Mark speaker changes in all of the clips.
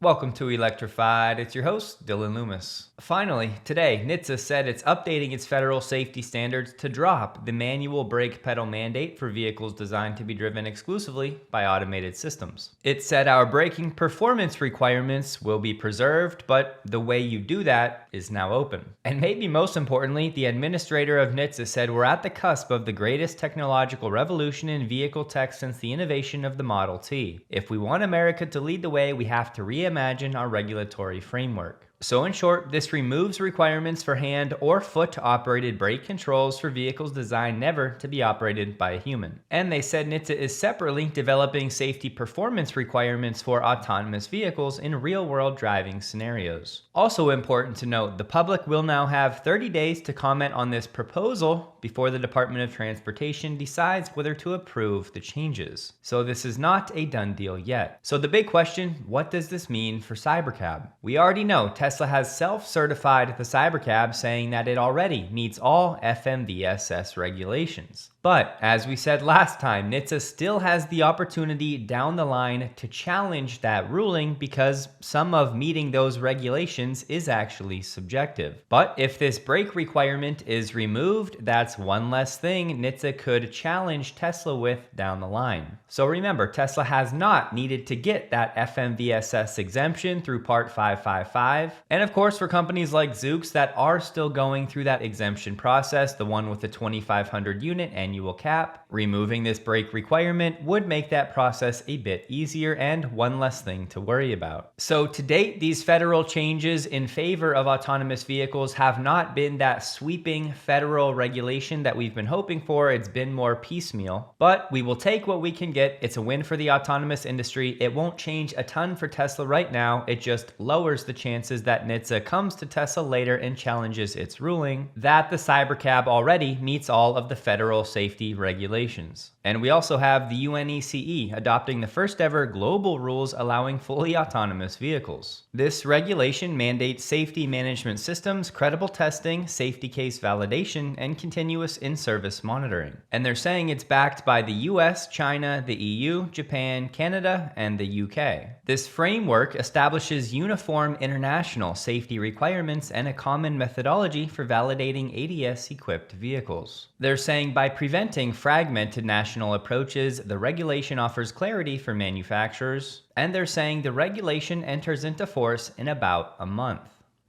Speaker 1: Welcome to Electrified. It's your host, Dylan Loomis. Finally, today, NHTSA said it's updating its federal safety standards to drop the manual brake pedal mandate for vehicles designed to be driven exclusively by automated systems. It said our braking performance requirements will be preserved, but the way you do that is now open. And maybe most importantly, the administrator of NHTSA said we're at the cusp of the greatest technological revolution in vehicle tech since the innovation of the Model T. If we want America to lead the way, we have to reimagine our regulatory framework. So in short, this removes requirements for hand or foot-operated brake controls for vehicles designed never to be operated by a human. And they said NHTSA is separately developing safety performance requirements for autonomous vehicles in real-world driving scenarios. Also important to note, the public will now have 30 days to comment on this proposal before the Department of Transportation decides whether to approve the changes. So this is not a done deal yet. So the big question, what does this mean for Cybercab? We already know Tesla has self-certified the Cybercab, saying that it already meets all FMVSS regulations. But as we said last time, NHTSA still has the opportunity down the line to challenge that ruling because some of meeting those regulations is actually subjective. But if this brake requirement is removed, that's one less thing NHTSA could challenge Tesla with down the line. So remember, Tesla has not needed to get that FMVSS exemption through Part 555. And of course, for companies like Zoox that are still going through that exemption process, the one with the 2,500 unit annual cap, removing this brake requirement would make that process a bit easier and one less thing to worry about. So to date, these federal changes in favor of autonomous vehicles have not been that sweeping federal regulation that we've been hoping for. It's been more piecemeal, but we will take what we can get. It's a win for the autonomous industry. It won't change a ton for Tesla right now. It just lowers the chances that NHTSA comes to Tesla later and challenges its ruling that the Cybercab already meets all of the federal safety regulations. And we also have the UNECE adopting the first ever global rules allowing fully autonomous vehicles. This regulation mandates safety management systems, credible testing, safety case validation, and continuous in-service monitoring. And they're saying it's backed by the US, China, the EU, Japan, Canada, and the UK. This framework establishes uniform international safety requirements and a common methodology for validating ADS-equipped vehicles. They're saying by preventing fragmented national approaches, the regulation offers clarity for manufacturers, and they're saying the regulation enters into force in about a month.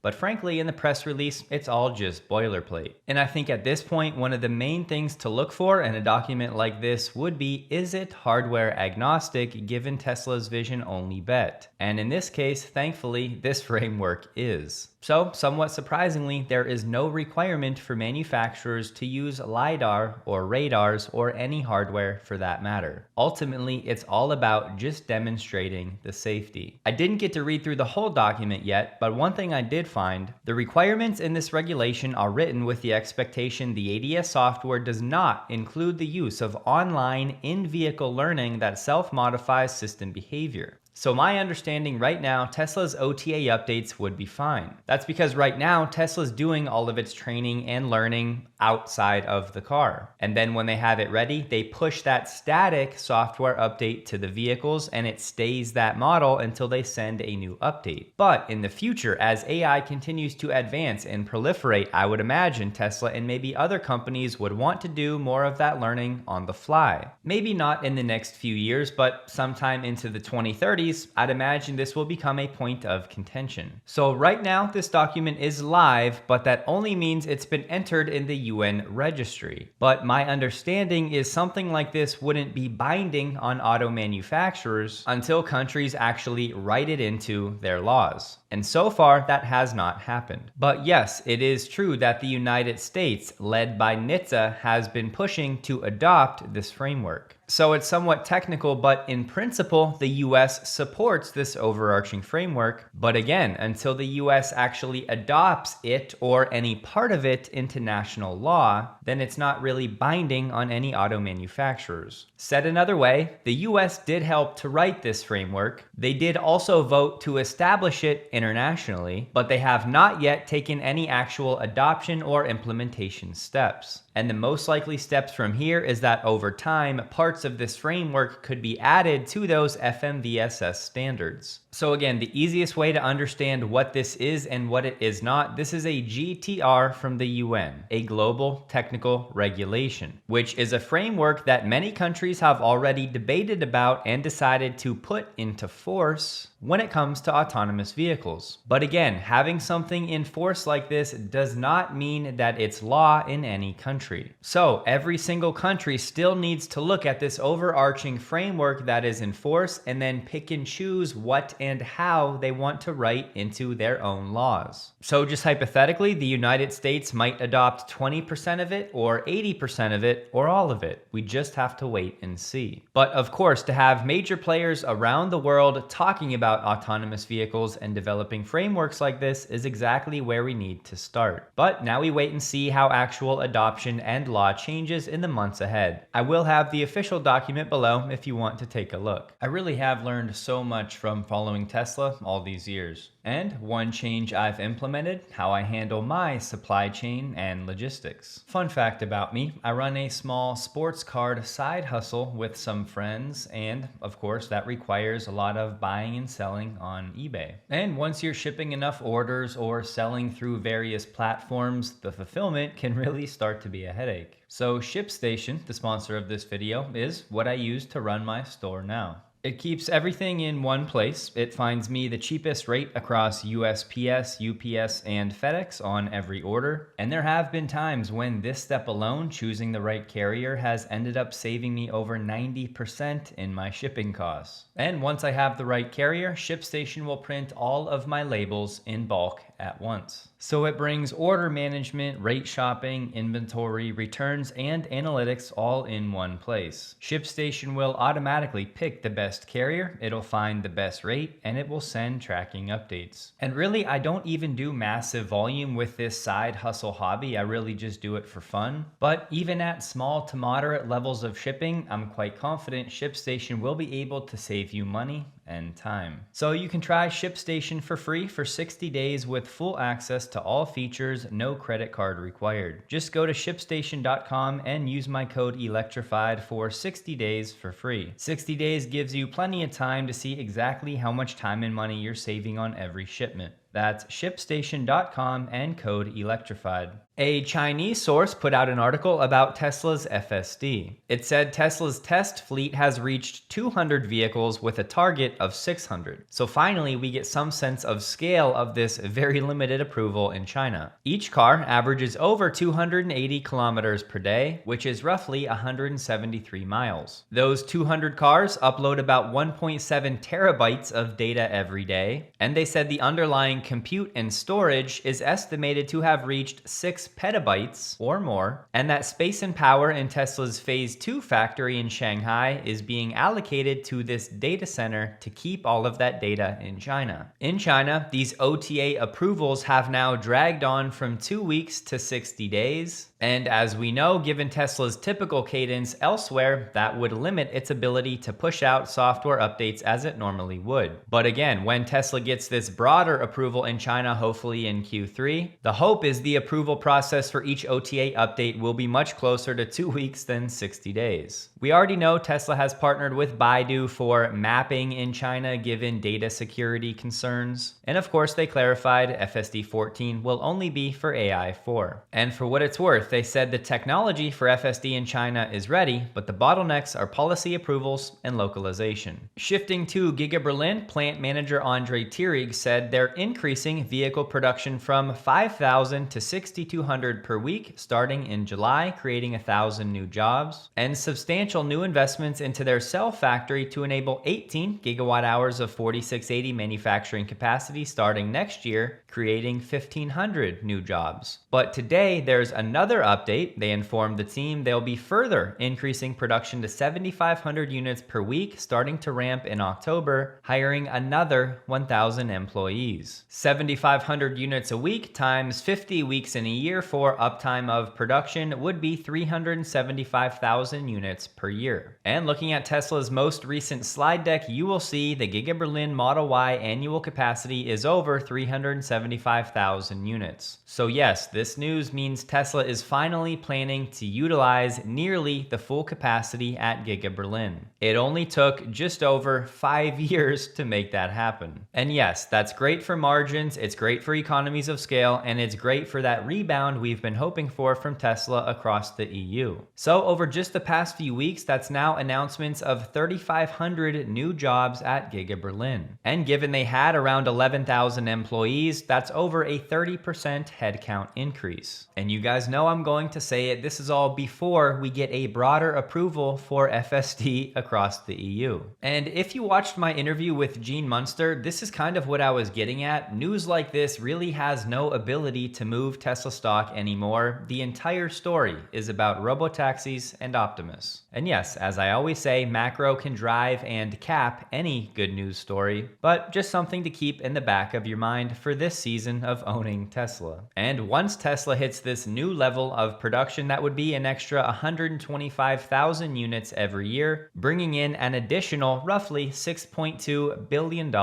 Speaker 1: But frankly, in the press release, it's all just boilerplate. And I think at this point, one of the main things to look for in a document like this would be, is it hardware agnostic given Tesla's vision-only bet? And in this case, thankfully, this framework is. So, somewhat surprisingly, there is no requirement for manufacturers to use LiDAR or radars or any hardware for that matter. Ultimately, it's all about just demonstrating the safety. I didn't get to read through the whole document yet, but one thing I did find, the requirements in this regulation are written with the expectation the ADS software does not include the use of online in-vehicle learning that self-modifies system behavior. So my understanding right now, Tesla's OTA updates would be fine. That's because right now, Tesla's doing all of its training and learning outside of the car. And then when they have it ready, they push that static software update to the vehicles and it stays that model until they send a new update. But in the future, as AI continues to advance and proliferate, I would imagine Tesla and maybe other companies would want to do more of that learning on the fly. Maybe not in the next few years, but sometime into the 2030s, I'd imagine this will become a point of contention. So right now, this document is live, but that only means it's been entered in the UN registry. But my understanding is something like this wouldn't be binding on auto manufacturers until countries actually write it into their laws. And so far, that has not happened. But yes, it is true that the United States, led by NHTSA, has been pushing to adopt this framework. So it's somewhat technical, but in principle, the US supports this overarching framework. But again, until the US actually adopts it or any part of it into national law, then it's not really binding on any auto manufacturers. Said another way, the US did help to write this framework. They did also vote to establish it in internationally, but they have not yet taken any actual adoption or implementation steps. And the most likely steps from here is that over time, parts of this framework could be added to those FMVSS standards. So again, the easiest way to understand what this is and what it is not, this is a GTR from the UN, a Global Technical Regulation, which is a framework that many countries have already debated about and decided to put into force when it comes to autonomous vehicles. But again, having something in force like this does not mean that it's law in any country. So every single country still needs to look at this overarching framework that is in force and then pick and choose what and how they want to write into their own laws. So just hypothetically, the United States might adopt 20% of it or 80% of it or all of it. We just have to wait and see. But of course, to have major players around the world talking about autonomous vehicles and developing frameworks like this is exactly where we need to start. But now we wait and see how actual adoption and law changes in the months ahead. I will have the official document below if you want to take a look. I really have learned so much from following Tesla all these years. And one change I've implemented, how I handle my supply chain and logistics. Fun fact about me, I run a small sports card side hustle with some friends, and of course that requires a lot of buying and selling on eBay. And once you're shipping enough orders or selling through various platforms, the fulfillment can really start to be a headache. So ShipStation, the sponsor of this video, is what I use to run my store now. It keeps everything in one place. It finds me the cheapest rate across USPS, UPS, and FedEx on every order. And there have been times when this step alone, choosing the right carrier, has ended up saving me over 90% in my shipping costs. And once I have the right carrier, ShipStation will print all of my labels in bulk at once. So it brings order management, rate shopping, inventory, returns, and analytics all in one place. ShipStation will automatically pick the best carrier, it'll find the best rate, and it will send tracking updates. And really, I don't even do massive volume with this side hustle hobby. I really just do it for fun. But even at small to moderate levels of shipping, I'm quite confident ShipStation will be able to save you money and time. So you can try ShipStation for free for 60 days with full access to all features, no credit card required. Just go to ShipStation.com and use my code Electrified for 60 days for free. 60 days gives you plenty of time to see exactly how much time and money you're saving on every shipment. That's ShipStation.com and code Electrified. A Chinese source put out an article about Tesla's FSD. It said Tesla's test fleet has reached 200 vehicles with a target of 600. So finally, we get some sense of scale of this very limited approval in China. Each car averages over 280 kilometers per day, which is roughly 173 miles. Those 200 cars upload about 1.7 terabytes of data every day, and they said the underlying compute and storage is estimated to have reached 6 petabytes or more, and that space and power in Tesla's Phase 2 factory in Shanghai is being allocated to this data center to keep all of that data in China. In China, these OTA approvals have now dragged on from 2 weeks to 60 days. And as we know, given Tesla's typical cadence elsewhere, that would limit its ability to push out software updates as it normally would. But again, when Tesla gets this broader approval in China, hopefully in Q3, the hope is the approval process for each OTA update will be much closer to 2 weeks than 60 days. We already know Tesla has partnered with Baidu for mapping in China given data security concerns. And of course, they clarified FSD 14 will only be for AI 4. And for what it's worth, they said the technology for FSD in China is ready, but the bottlenecks are policy approvals and localization. Shifting to Giga Berlin, plant manager Andre Thierig said they're increasing vehicle production from 5,000 to 6,200 per week starting in July, creating 1,000 new jobs, and substantial new investments into their cell factory to enable 18 gigawatt hours of 4680 manufacturing capacity starting next year, creating 1,500 new jobs. But today, there's another update. They informed the team they'll be further increasing production to 7,500 units per week, starting to ramp in October, hiring another 1,000 employees. 7,500 units a week times 50 weeks in a year for uptime of production would be 375,000 units per year. And looking at Tesla's most recent slide deck, you will see the Giga Berlin Model Y annual capacity is over 375,000 units. So yes, this news means Tesla is finally planning to utilize nearly the full capacity at Giga Berlin. It only took just over 5 years to make that happen. And yes, that's great for margins, it's great for economies of scale, and it's great for that rebound we've been hoping for from Tesla across the EU. So over just the past few weeks, that's now announcements of 3,500 new jobs at Giga Berlin. And given they had around 11,000 employees, that's over a 30% headcount increase. And you guys know I'm going to say it, this is all before we get a broader approval for FSD across the EU. And if you watched my interview with Gene Munster, this is kind of what I was getting at. News like this really has no ability to move Tesla stock anymore. The entire story is about robotaxis and Optimus. And yes, as I always say, macro can drive and cap any good news story, but just something to keep in the back of your mind for this season of owning Tesla. And once Tesla hits this new level of production, that would be an extra 125,000 units every year, bringing in an additional roughly $6.2 billion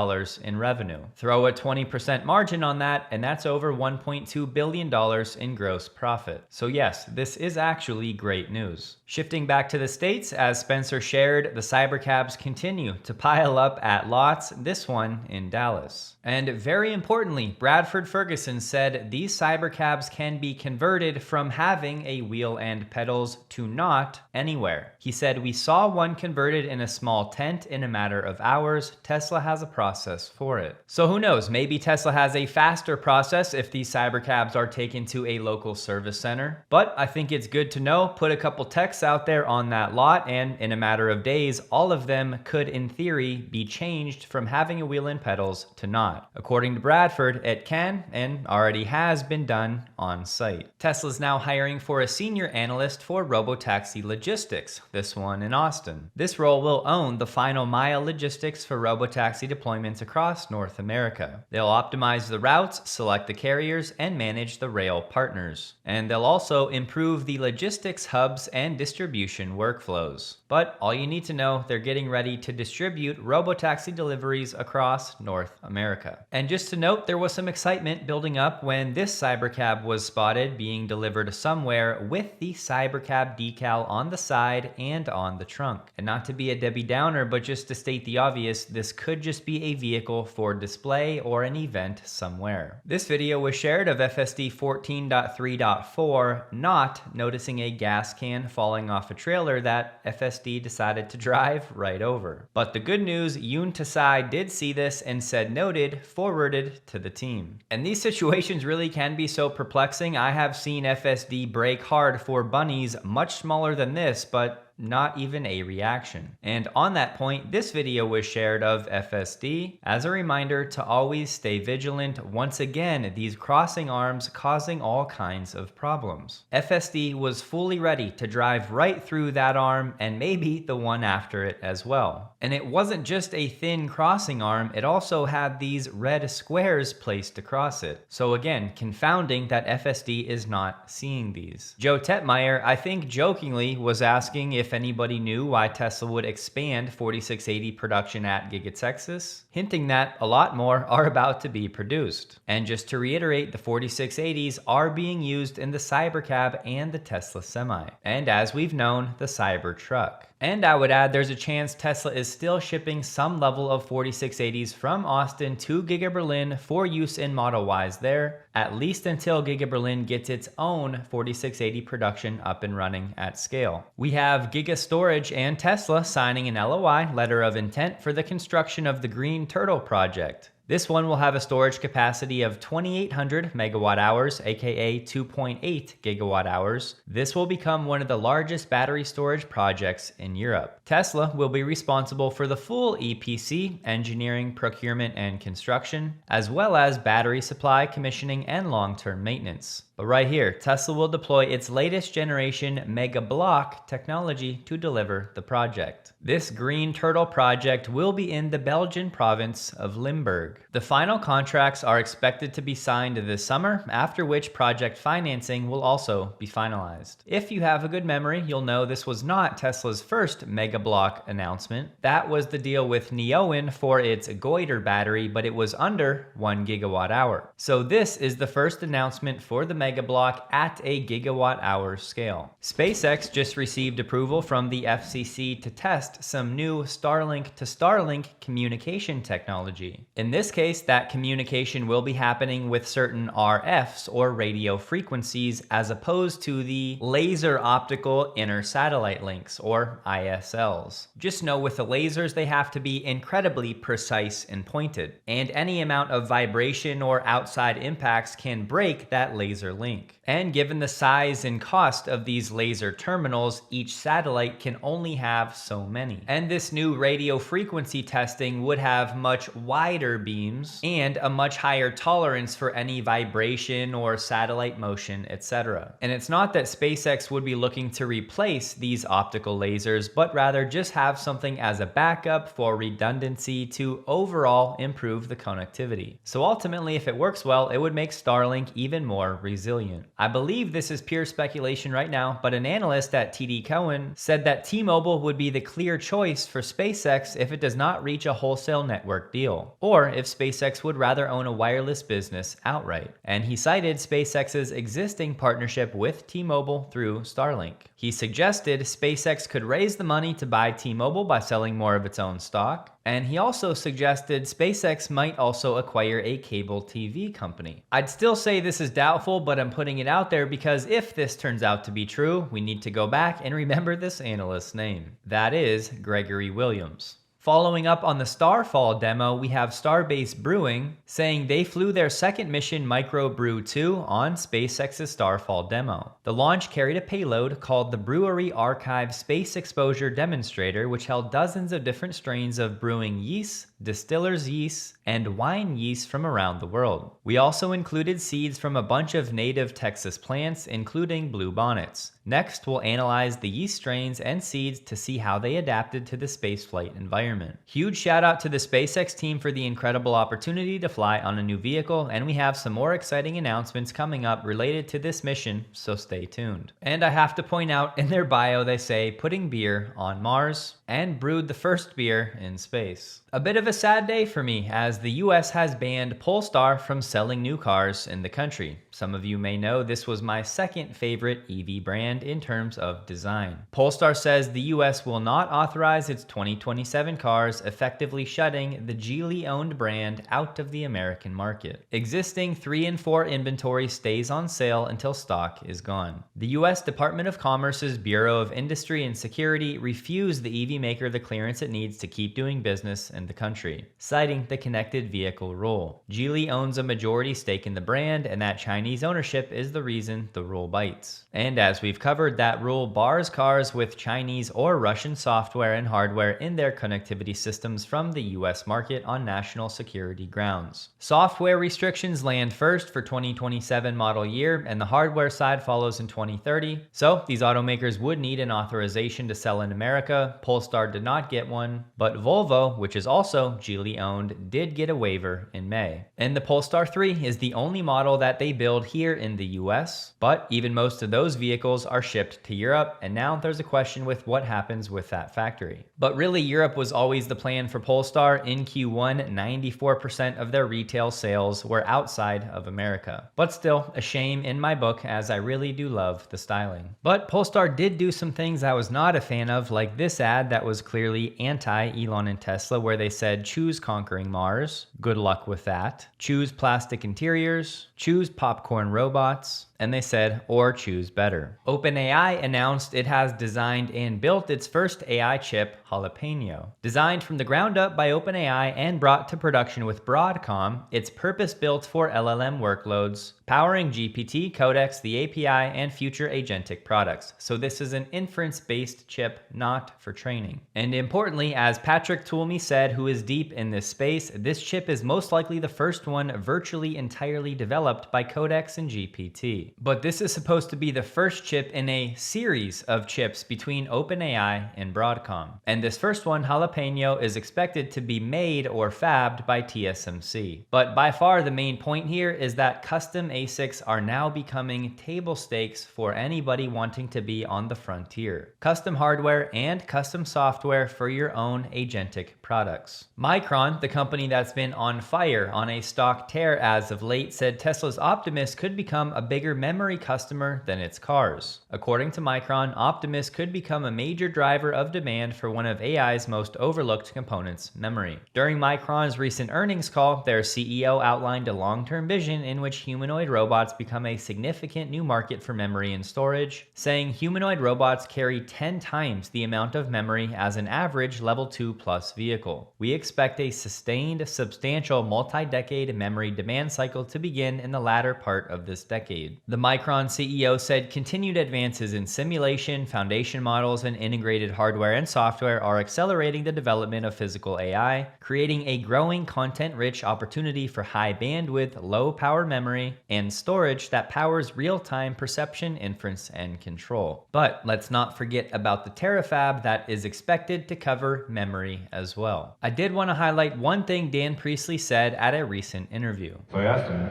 Speaker 1: in revenue. Throw a 20% margin on that, and that's over $1.2 billion in gross profit. So yes, this is actually great news. Shifting back to the States, as Spencer shared, the Cybercabs continue to pile up at lots, this one in Dallas. And very importantly, Bradford Ferguson said these Cybercabs can be converted from having a wheel and pedals to not anywhere. He said, "We saw one converted in a small tent in a matter of hours. Tesla has a process for it." So who knows, maybe Tesla has a faster process if these Cybercabs are taken to a local service center. But I think it's good to know, put a couple techs out there on that lot, and in a matter of days, all of them could in theory be changed from having a wheel and pedals to not. According to Bradford, it can and already has been done on site. Tesla's now hiring for a senior analyst for Robotaxi logistics, this one in Austin. This role will own the final mile logistics for Robotaxi deployments across North America. They'll optimize the routes, select the carriers, and manage the rail partners. And they'll also improve the logistics hubs and distribution workflows. But all you need to know, they're getting ready to distribute Robotaxi deliveries across North America. And just to note, there was some excitement building up when this Cybercab was spotted being delivered somewhere with the Cybercab decal on the side and on the trunk. And not to be a Debbie Downer, but just to state the obvious, this could just be a vehicle for display or an event somewhere. This video was shared of FSD 14.3.4 not noticing a gas can falling off a trailer that FSD decided to drive right over. But the good news, Yoon Tasai did see this and said noted, forwarded to the team. And these situations really can be so perplexing. I have seen FSD brake hard for bunnies much smaller than this, but not even a reaction. And on that point, this video was shared of FSD as a reminder to always stay vigilant. Once again, these crossing arms causing all kinds of problems. FSD was fully ready to drive right through that arm and maybe the one after it as well. And it wasn't just a thin crossing arm, it also had these red squares placed across it. So again, confounding that FSD is not seeing these. Joe Tetmeyer, I think jokingly, was asking if anybody knew why Tesla would expand 4680 production at Giga Texas, hinting that a lot more are about to be produced. And just to reiterate, the 4680s are being used in the Cybercab and the Tesla Semi, and as we've known, the Cybertruck. And I would add there's a chance Tesla is still shipping some level of 4680s from Austin to Giga Berlin for use in Model Ys there, at least until Giga Berlin gets its own 4680 production up and running at scale. We have Giga Storage and Tesla signing an LOI, letter of intent, for the construction of the Green Turtle project. This one will have a storage capacity of 2,800 megawatt hours, aka 2.8 gigawatt hours. This will become one of the largest battery storage projects in Europe. Tesla will be responsible for the full EPC, engineering, procurement, and construction, as well as battery supply, commissioning, and long-term maintenance. But right here, Tesla will deploy its latest generation Mega Block technology to deliver the project. This Green Turtle project will be in the Belgian province of Limburg. The final contracts are expected to be signed this summer, after which project financing will also be finalized. If you have a good memory, you'll know this was not Tesla's first Mega Block announcement. That was the deal with Neoen for its Goiter battery, but it was under 1 gigawatt hour. So this is the first announcement for the Mega Block at a gigawatt hour scale. SpaceX just received approval from the FCC to test some new Starlink to Starlink communication technology. In this case, that communication will be happening with certain RFs or radio frequencies as opposed to the laser optical inter-satellite links or ISLs. Just know with the lasers, they have to be incredibly precise and pointed, and any amount of vibration or outside impacts can break that laser link. And given the size and cost of these laser terminals, each satellite can only have so many. And this new radio frequency testing would have much wider beams and a much higher tolerance for any vibration or satellite motion, etc. And it's not that SpaceX would be looking to replace these optical lasers, but rather just have something as a backup for redundancy to overall improve the connectivity. So ultimately, if it works well, it would make Starlink even more resilient. I believe this is pure speculation right now, but an analyst at TD Cowen said that T-Mobile would be the clear choice for SpaceX if it does not reach a wholesale network deal, or if SpaceX would rather own a wireless business outright. And he cited SpaceX's existing partnership with T-Mobile through Starlink. He suggested SpaceX could raise the money to buy T-Mobile by selling more of its own stock, and he also suggested SpaceX might also acquire a cable TV company. I'd still say this is doubtful, but I'm putting it out there because if this turns out to be true, we need to go back and remember this analyst's name. That is Gregory Williams. Following up on the Starfall demo, we have Starbase Brewing saying they flew their second mission Micro Brew 2 on SpaceX's Starfall demo. The launch carried a payload called the Brewery Archive Space Exposure Demonstrator, which held dozens of different strains of brewing yeasts, distiller's yeast, and wine yeast from around the world. We also included seeds from a bunch of native Texas plants, including bluebonnets. Next, we'll analyze the yeast strains and seeds to see how they adapted to the spaceflight environment. Huge shout out to the SpaceX team for the incredible opportunity to fly on a new vehicle, and we have some more exciting announcements coming up related to this mission, so stay tuned. And I have to point out, in their bio they say putting beer on Mars and brewed the first beer in space. A bit of a sad day for me, as the US has banned Polestar from selling new cars in the country. Some of you may know this was my second favorite EV brand in terms of design. Polestar says the US will not authorize its 2027 cars, effectively shutting the Geely-owned brand out of the American market. Existing 3 and 4 inventory stays on sale until stock is gone. The US Department of Commerce's Bureau of Industry and Security refused the EV maker the clearance it needs to keep doing business in the country, citing the connected vehicle rule. Geely owns a majority stake in the brand, and that Chinese ownership is the reason the rule bites. And as we've covered, that rule bars cars with Chinese or Russian software and hardware in their connectivity systems from the US market on national security grounds. Software restrictions land first for 2027 model year, and the hardware side follows in 2030. So these automakers would need an authorization to sell in America. Polestar did not get one, but Volvo, which is also Geely owned, did get a waiver in May. And the Polestar 3 is the only model that they build here in the US, but even most of those vehicles are shipped to Europe, and now there's a question with what happens with that factory. But really, Europe was always the plan for Polestar. In Q1, 94% of their retail sales were outside of America. But still, a shame in my book, as I really do love the styling. But Polestar did do some things I was not a fan of, like this ad that that was clearly anti-Elon and Tesla, where they said, choose conquering Mars, good luck with that. Choose plastic interiors, choose popcorn robots, and they said, or choose better. OpenAI announced it has designed and built its first AI chip, Jalapeno. Designed from the ground up by OpenAI and brought to production with Broadcom, it's purpose-built for LLM workloads, powering GPT, Codex, the API, and future agentic products. So this is an inference-based chip, not for training. And importantly, as Patrick Toulmy said, who is deep in this space, this chip is most likely the first one virtually entirely developed by Codex and GPT. But this is supposed to be the first chip in a series of chips between OpenAI and Broadcom. And this first one, Jalapeno, is expected to be made or fabbed by TSMC. But by far the main point here is that custom ASICs are now becoming table stakes for anybody wanting to be on the frontier. Custom hardware and custom software for your own agentic products. Micron, the company that's been on fire on a stock tear as of late, said Tesla's Optimus could become a bigger memory customer than its cars. According to Micron, Optimus could become a major driver of demand for one of AI's most overlooked components, memory. During Micron's recent earnings call, their CEO outlined a long-term vision in which humanoid robots become a significant new market for memory and storage, saying humanoid robots carry 10 times the amount of memory as an average level 2 plus vehicle. We expect a sustained, substantial multi-decade memory demand cycle to begin in the latter part of this decade. The Micron CEO said continued advances in simulation, foundation models, and integrated hardware and software are accelerating the development of physical AI, creating a growing content-rich opportunity for high bandwidth, low power memory, and storage that powers real-time perception, inference, and control. But let's not forget about the terafab that is expected to cover memory as well. I did want to highlight one thing Dan Priestley said at a recent interview.
Speaker 2: So I asked him,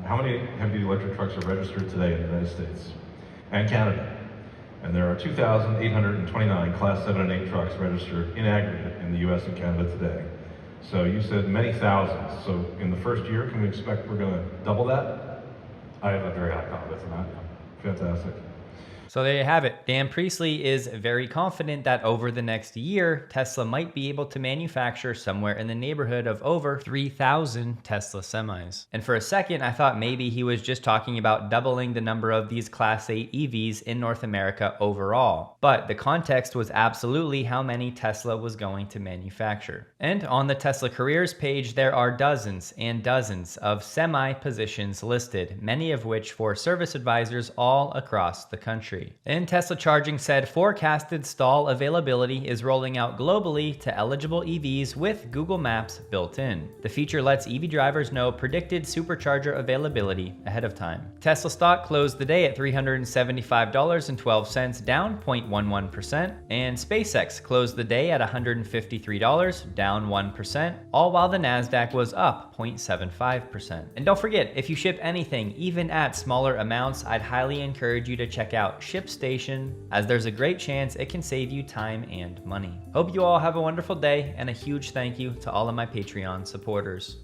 Speaker 2: how many heavy-duty electric trucks are registered today in the United States and Canada? And there are 2,829 Class 7 and 8 trucks registered in aggregate in the US and Canada today. So you said many thousands. So in the first year, can we expect we're going to double that?
Speaker 3: I have a very high confidence in that.
Speaker 2: Fantastic.
Speaker 1: So there you have it. Dan Priestley is very confident that over the next year, Tesla might be able to manufacture somewhere in the neighborhood of over 3,000 Tesla semis. And for a second, I thought maybe he was just talking about doubling the number of these Class 8 EVs in North America overall. But the context was absolutely how many Tesla was going to manufacture. And on the Tesla careers page, there are dozens and dozens of semi positions listed, many of which for service advisors all across the country. And Tesla Charging said forecasted stall availability is rolling out globally to eligible EVs with Google Maps built in. The feature lets EV drivers know predicted supercharger availability ahead of time. Tesla stock closed the day at $375.12, down 0.11%, and SpaceX closed the day at $153, down 1%, all while the Nasdaq was up 0.75%. And don't forget, if you ship anything, even at smaller amounts, I'd highly encourage you to check out ShipStation, as there's a great chance it can save you time and money. Hope you all have a wonderful day, and a huge thank you to all of my Patreon supporters.